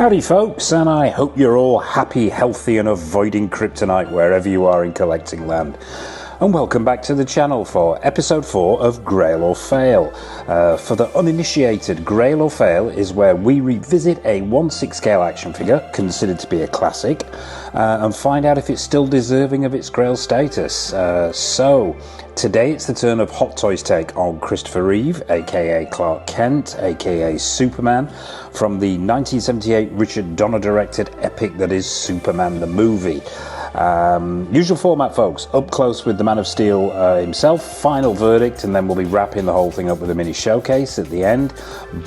Howdy folks, and I hope you're all happy, healthy and avoiding kryptonite wherever you are in collecting land. And welcome back to the channel for episode 4 of Grail or Fail. For the uninitiated, Grail or Fail is where we revisit a 1/6 scale action figure considered to be a classic and find out if it's still deserving of its Grail status. So today it's the turn of Hot Toys' take on Christopher Reeve, aka Clark Kent, aka Superman, from the 1978 Richard Donner directed epic that is Superman the movie. Usual format folks, up close with the Man of Steel himself, final verdict, and then we'll be wrapping the whole thing up with a mini showcase at the end.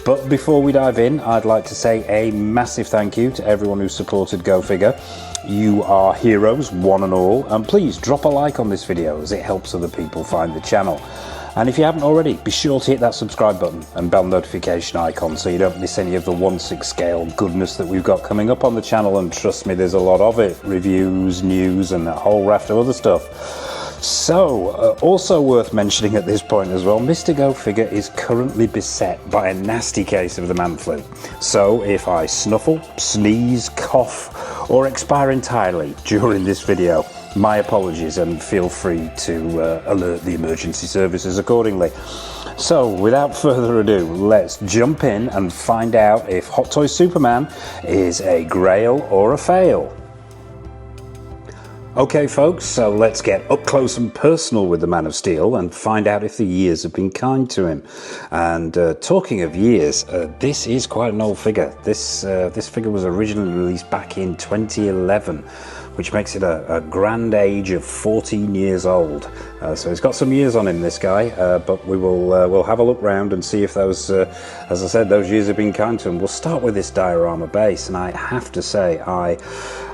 But before we dive in, I'd like to say a massive thank you to everyone who supported Go Figure. You are heroes, one and all, and please drop a like on this video as it helps other people find the channel. And if you haven't already, be sure to hit that subscribe button and bell notification icon so you don't miss any of the 1/6 scale goodness that we've got coming up on the channel, and trust me, there's a lot of it. Reviews, news and a whole raft of other stuff. So, also worth mentioning at this point as well, Mr. Go Figure is currently beset by a nasty case of the man flu. So if I snuffle, sneeze, cough or expire entirely during this video, my apologies, and feel free to alert the emergency services accordingly. So without further ado, let's jump in and find out if Hot Toys Superman is a grail or a fail. Okay folks, so let's get up close and personal with the Man of Steel and find out if the years have been kind to him. And talking of years, this is quite an old figure. This figure was originally released back in 2011, which makes it a grand age of 14 years old. So he's got some years on him, this guy, but we'll have a look round and see if those, as I said, those years have been kind to him. We'll start with this diorama base, and I have to say,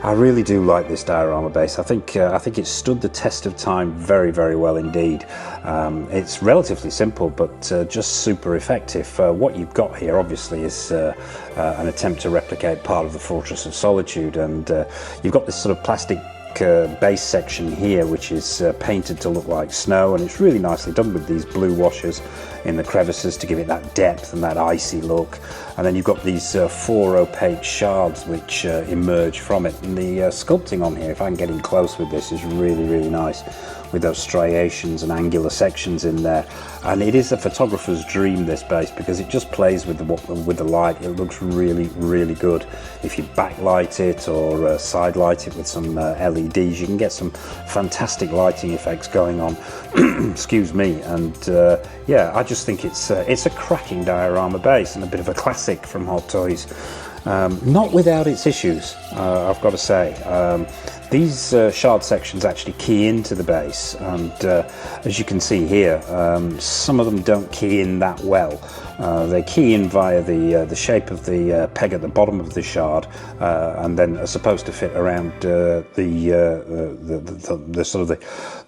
I really do like this diorama base. I think it stood the test of time very, very well indeed. It's relatively simple, but just super effective. What you've got here, obviously, is an attempt to replicate part of the Fortress of Solitude, and you've got this sort of plastic base section here which is painted to look like snow, and it's really nicely done with these blue washes in the crevices to give it that depth and that icy look. And then you've got these 4 opaque shards which emerge from it, and the sculpting on here, if I can get in close with this, is really, really nice with those striations and angular sections in there. And it is a photographer's dream, this base, because it just plays with the light. It looks really, really good. If you backlight it or side light it with some LEDs, you can get some fantastic lighting effects going on. Excuse me. And yeah, I just think it's a cracking diorama base and a bit of a classic from Hot Toys. Not without its issues, I've got to say. These shard sections actually key into the base, and as you can see here, some of them don't key in that well. They key in via the shape of the peg at the bottom of the shard, and then are supposed to fit around the sort of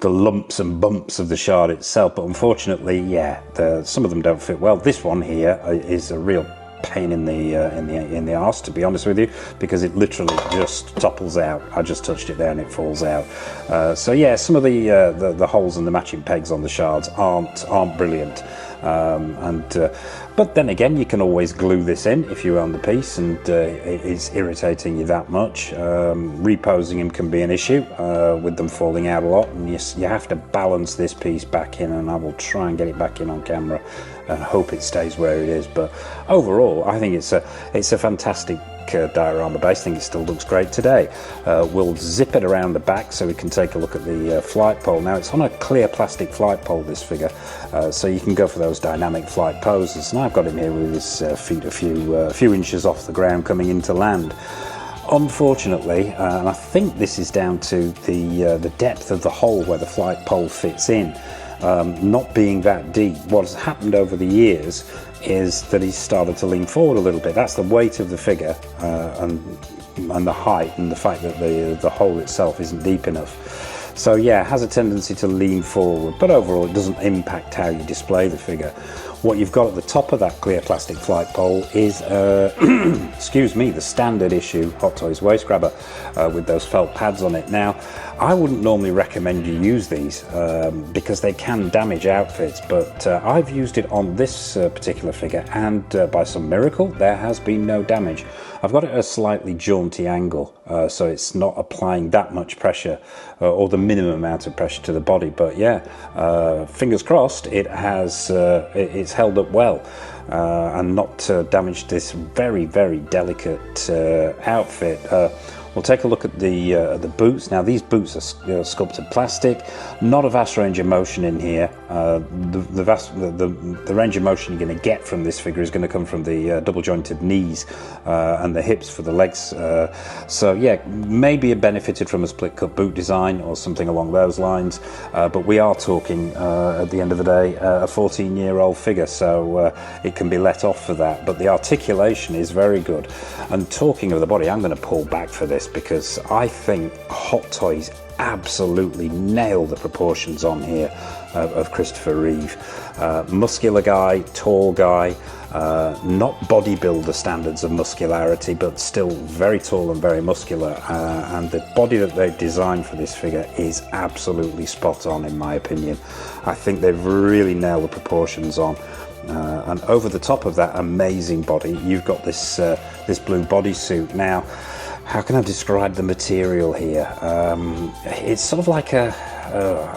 the lumps and bumps of the shard itself. But unfortunately, yeah, some of them don't fit well. This one here is a real pain in the arse, to be honest with you, because it literally just topples out. I just touched it there and it falls out. So yeah, some of the holes and the matching pegs on the shards aren't brilliant. But then again, you can always glue this in if you own the piece and it's irritating you that much. Reposing them can be an issue with them falling out a lot, and you have to balance this piece back in, and I will try and get it back in on camera and hope it stays where it is. But overall, I think it's a fantastic diorama base. I think it still looks great today. We'll zip it around the back so we can take a look at the flight pole. Now it's on a clear plastic flight pole, this figure, so you can go for those dynamic flight poses. And I've got him here with his feet a few inches off the ground coming into land. Unfortunately, and I think this is down to the depth of the hole where the flight pole fits in, not being that deep. What has happened over the years is that he's started to lean forward a little bit. That's the weight of the figure and the height and the fact that the hole itself isn't deep enough. So yeah, it has a tendency to lean forward, but overall it doesn't impact how you display the figure. What you've got at the top of that clear plastic flight pole is, excuse me, the standard issue Hot Toys waist grabber with those felt pads on it. Now, I wouldn't normally recommend you use these because they can damage outfits, but I've used it on this particular figure, and by some miracle, there has been no damage. I've got it at a slightly jaunty angle, so it's not applying that much pressure or the minimum amount of pressure to the body. But yeah, fingers crossed, it has it's held up well and not damaged this very, very delicate outfit. We'll take a look at the boots. Now, these boots are sculpted plastic, not a vast range of motion in here. The range of motion you're going to get from this figure is going to come from the double jointed knees and the hips for the legs. So yeah, maybe it benefited from a split cut boot design or something along those lines. But we are talking, at the end of the day, a 14-year-old figure, so it can be let off for that. But the articulation is very good. And talking of the body, I'm going to pull back for this, because I think Hot Toys absolutely nail the proportions on here of Christopher Reeve. Muscular guy, tall guy, not bodybuilder standards of muscularity, but still very tall and very muscular, and the body that they've designed for this figure is absolutely spot on, in my opinion. I think they've really nailed the proportions on. And over the top of that amazing body, you've got this this blue bodysuit. Now, how can I describe the material here? It's sort of like a,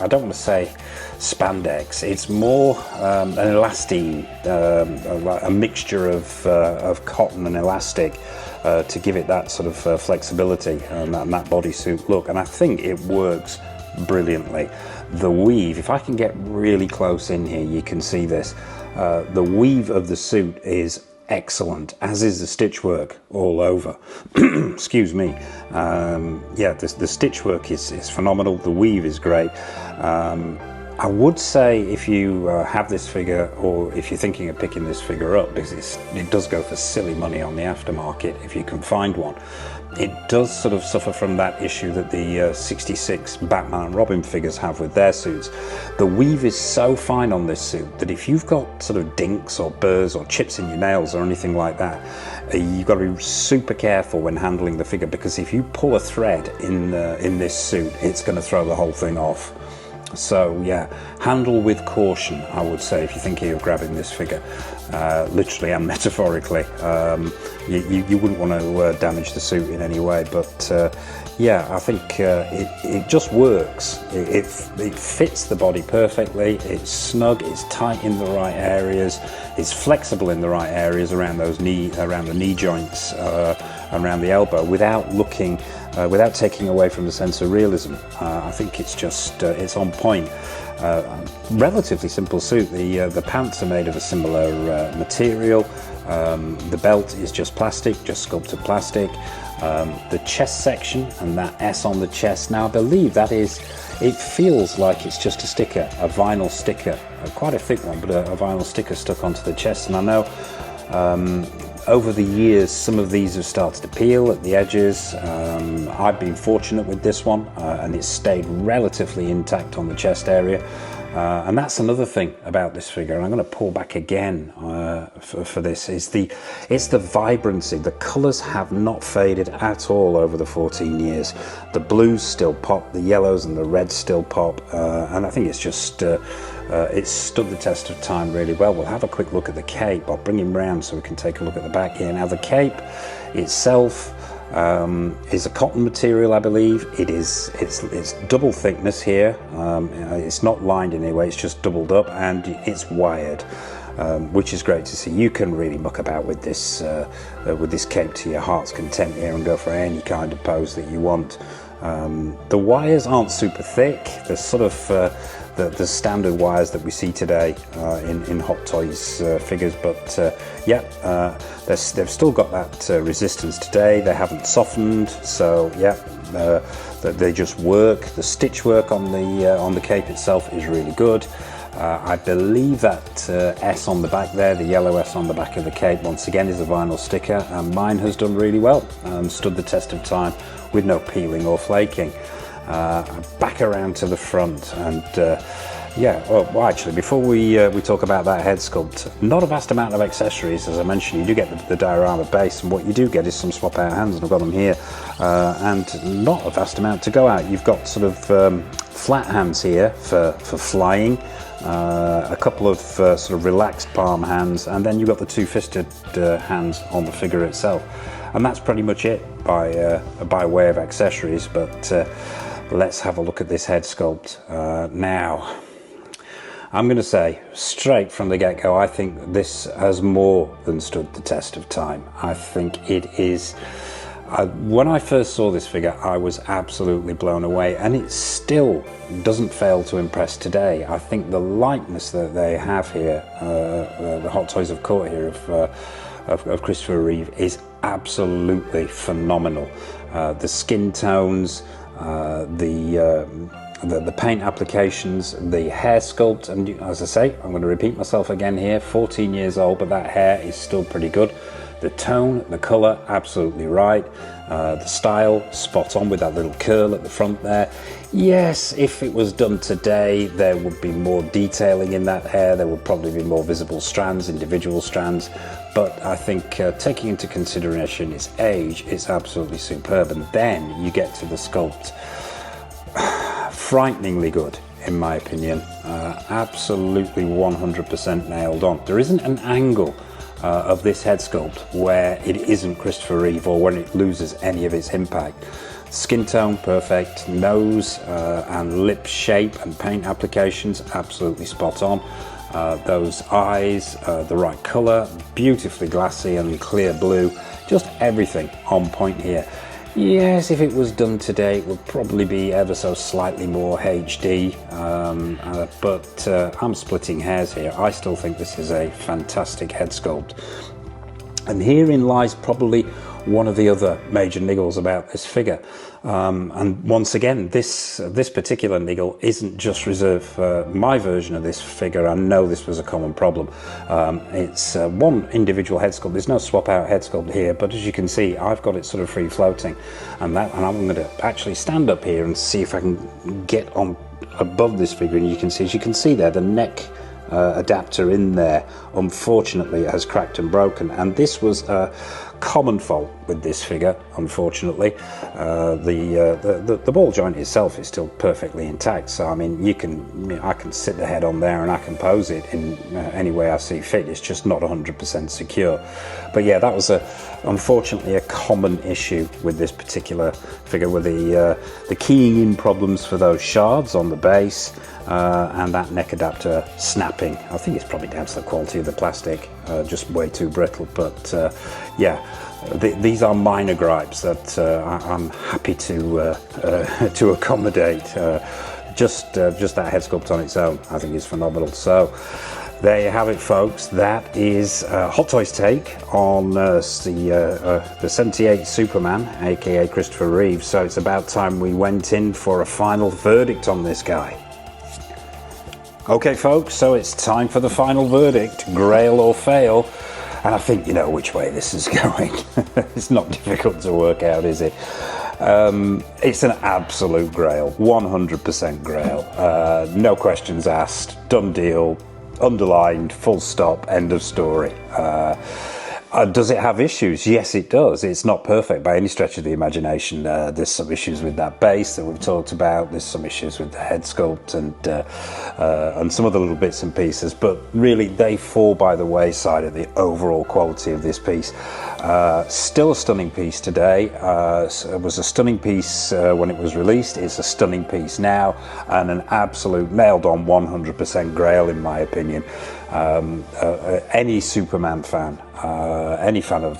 I don't want to say spandex, it's more an elastine, a mixture of cotton and elastic to give it that sort of flexibility and that bodysuit look, and I think it works brilliantly. The weave, if I can get really close in here, you can see this. The weave of the suit is excellent, as is the stitch work all over. Excuse me. Yeah, the stitch work is phenomenal. The weave is great. I would say, if you have this figure, or if you're thinking of picking this figure up, because it does go for silly money on the aftermarket if you can find one, it does sort of suffer from that issue that the 66 Batman and Robin figures have with their suits. The weave is so fine on this suit that if you've got sort of dinks or burrs or chips in your nails or anything like that, you've got to be super careful when handling the figure, because if you pull a thread in this suit, it's going to throw the whole thing off. So yeah, handle with caution, I would say, if you're thinking of grabbing this figure, literally and metaphorically. You wouldn't want to damage the suit in any way, but yeah, I think it just works. It fits the body perfectly. It's snug, it's tight in the right areas, it's flexible in the right areas around the knee joints, around the elbow, without looking, without taking away from the sense of realism. I think it's just it's on point. Relatively simple suit. The pants are made of a similar material. The belt is just plastic, just sculpted plastic. The chest section and that S on the chest, now I believe that is, it feels like it's just a sticker, a vinyl sticker, quite a thick one, but a vinyl sticker stuck onto the chest. And I know over the years some of these have started to peel at the edges. I've been fortunate with this one, and it's stayed relatively intact on the chest area. And that's another thing about this figure, and I'm going to pull back again for this, is it's the vibrancy. The colours have not faded at all over the 14 years. The blues still pop, the yellows and the reds still pop, and I think it's just it's stood the test of time really well. We'll have a quick look at the cape. I'll bring him round so we can take a look at the back here. Now, the cape itself is a cotton material, I believe. It's double thickness here. It's not lined in any way, it's just doubled up, and it's wired, which is great to see. You can really muck about with this cape to your heart's content here and go for any kind of pose that you want. The wires aren't super thick. They're sort of the standard wires that we see today in Hot Toys figures, but yeah, they've still got that resistance today. They haven't softened, so yeah, they just work. The stitch work on the cape itself is really good. I believe that S on the back there, the yellow S on the back of the cape, once again is a vinyl sticker, and mine has done really well, stood the test of time with no peeling or flaking. Back around to the front, and Yeah, well, actually, before we talk about that head sculpt, not a vast amount of accessories. As I mentioned, you do get the diorama base, and what you do get is some swap out hands, and I've got them here, and not a vast amount to go out. You've got sort of flat hands here for flying, a couple of sort of relaxed palm hands, and then you've got the two-fisted hands on the figure itself. And that's pretty much it by way of accessories, but let's have a look at this head sculpt now. I'm going to say straight from the get-go, I think this has more than stood the test of time. I think it is, when I first saw this figure, I was absolutely blown away, and it still doesn't fail to impress today. I think the likeness that they have here, the Hot Toys have caught here of Christopher Reeve, is absolutely phenomenal. The skin tones, the paint applications, the hair sculpt, and as I say, I'm going to repeat myself again here, 14 years old, but that hair is still pretty good. The tone, the colour, absolutely right. The style, spot on with that little curl at the front there. Yes, if it was done today, there would be more detailing in that hair. There would probably be more visible strands, individual strands. But I think taking into consideration its age, it's absolutely superb. And then you get to the sculpt. Frighteningly good, in my opinion. Absolutely 100% nailed on. There isn't an angle of this head sculpt where it isn't Christopher Reeve or when it loses any of its impact. Skin tone, perfect. Nose and lip shape and paint applications, absolutely spot on. Those eyes, the right colour, beautifully glassy and clear blue. Just everything on point here. Yes, if it was done today, it would probably be ever so slightly more HD, but I'm splitting hairs here. I still think this is a fantastic head sculpt. And herein lies probably one of the other major niggles about this figure. And once again, this particular niggle isn't just reserved for my version of this figure. I know this was a common problem. It's one individual head sculpt. There's no swap out head sculpt here, but as you can see, I've got it sort of free floating, and I'm going to actually stand up here and see if I can get on above this figure. And you can see, as you can see there, the neck adapter in there unfortunately has cracked and broken, and this was a common fault with this figure. Unfortunately, the ball joint itself is still perfectly intact, so I mean I can sit the head on there and I can pose it in any way I see fit. It's just not 100% secure. But yeah, that was unfortunately a common issue with this particular figure, with the keying in problems for those shards on the base, and that neck adapter snapping. I think it's probably down to the quality of the plastic, just way too brittle. But yeah, these are minor gripes that I'm happy to accommodate. Just that head sculpt on its own, I think, is phenomenal. So there you have it, folks. That is Hot Toys' take on the 78 Superman, aka Christopher Reeve. So it's about time we went in for a final verdict on this guy. Okay, folks, so it's time for the final verdict, Grail or fail. And I think you know which way this is going. It's not difficult to work out, is it? It's an absolute Grail, 100% Grail. No questions asked, done deal, underlined, full stop, end of story. Does it have issues? Yes, it does. It's not perfect by any stretch of the imagination. There's some issues with that base that we've talked about. There's some issues with the head sculpt and some other little bits and pieces. But really, they fall by the wayside of the overall quality of this piece. Still a stunning piece today. It was a stunning piece when it was released. It's a stunning piece now, and an absolute nailed-on 100% Grail, in my opinion. Any Superman fan, any fan of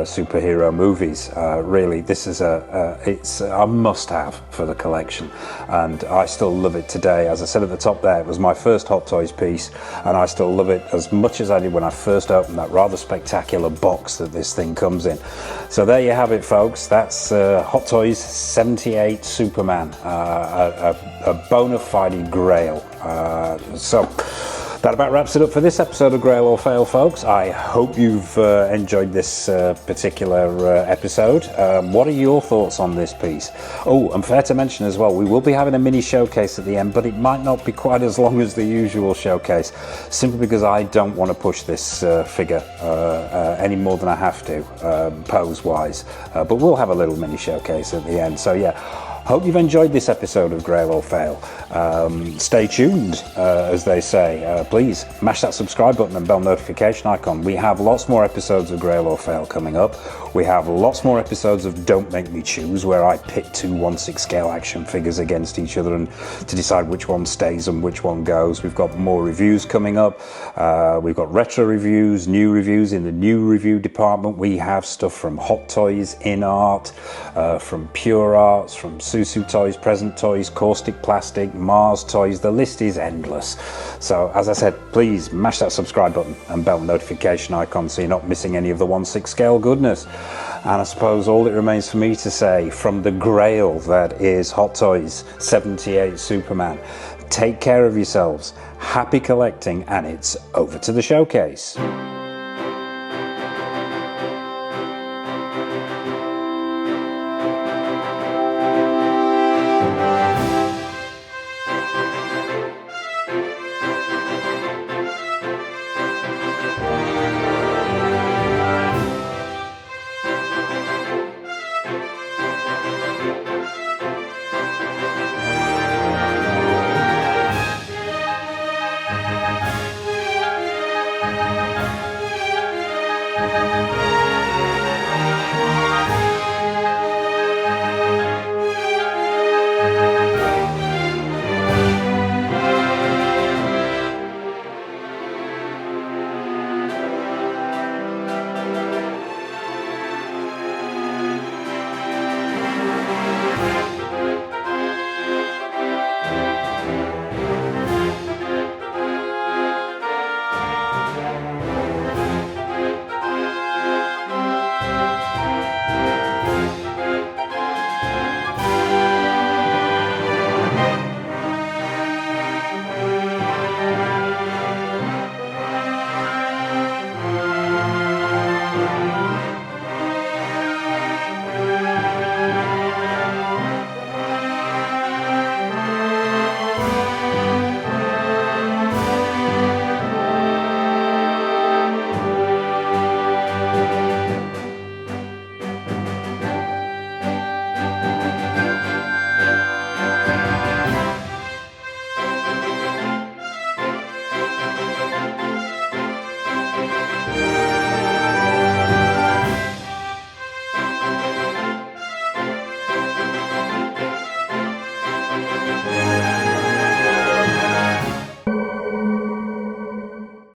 superhero movies, really, this is it's a must-have for the collection, and I still love it today. As I said at the top there, it was my first Hot Toys piece, and I still love it as much as I did when I first opened that rather spectacular box that this thing comes in. So there you have it, folks. That's Hot Toys 78 Superman, a bona fide Grail. So That about wraps it up for this episode of Grail or Fail, folks. I hope you've enjoyed this particular episode. What are your thoughts on this piece? Oh, and fair to mention as well, we will be having a mini showcase at the end, but it might not be quite as long as the usual showcase, simply because I don't want to push this figure any more than I have to, pose-wise. But we'll have a little mini showcase at the end. So yeah, hope you've enjoyed this episode of Grail or Fail. Stay tuned, as they say. Please mash that subscribe button and bell notification icon. We have lots more episodes of Grail or Fail coming up. We have lots more episodes of Don't Make Me Choose, where I pit two 1/6 scale action figures against each other and to decide which one stays and which one goes. We've got more reviews coming up. We've got retro reviews, new reviews in the new review department. We have stuff from Hot Toys, In Art, from Pure Arts, from Susu Toys, Present Toys, Caustic Plastic, Mars Toys. The list is endless. So as I said, please mash that subscribe button and bell notification icon so you're not missing any of the 1/6 scale goodness. And I suppose all it remains for me to say, from the Grail that is Hot Toys 78 Superman, take care of yourselves, happy collecting, and it's over to the showcase.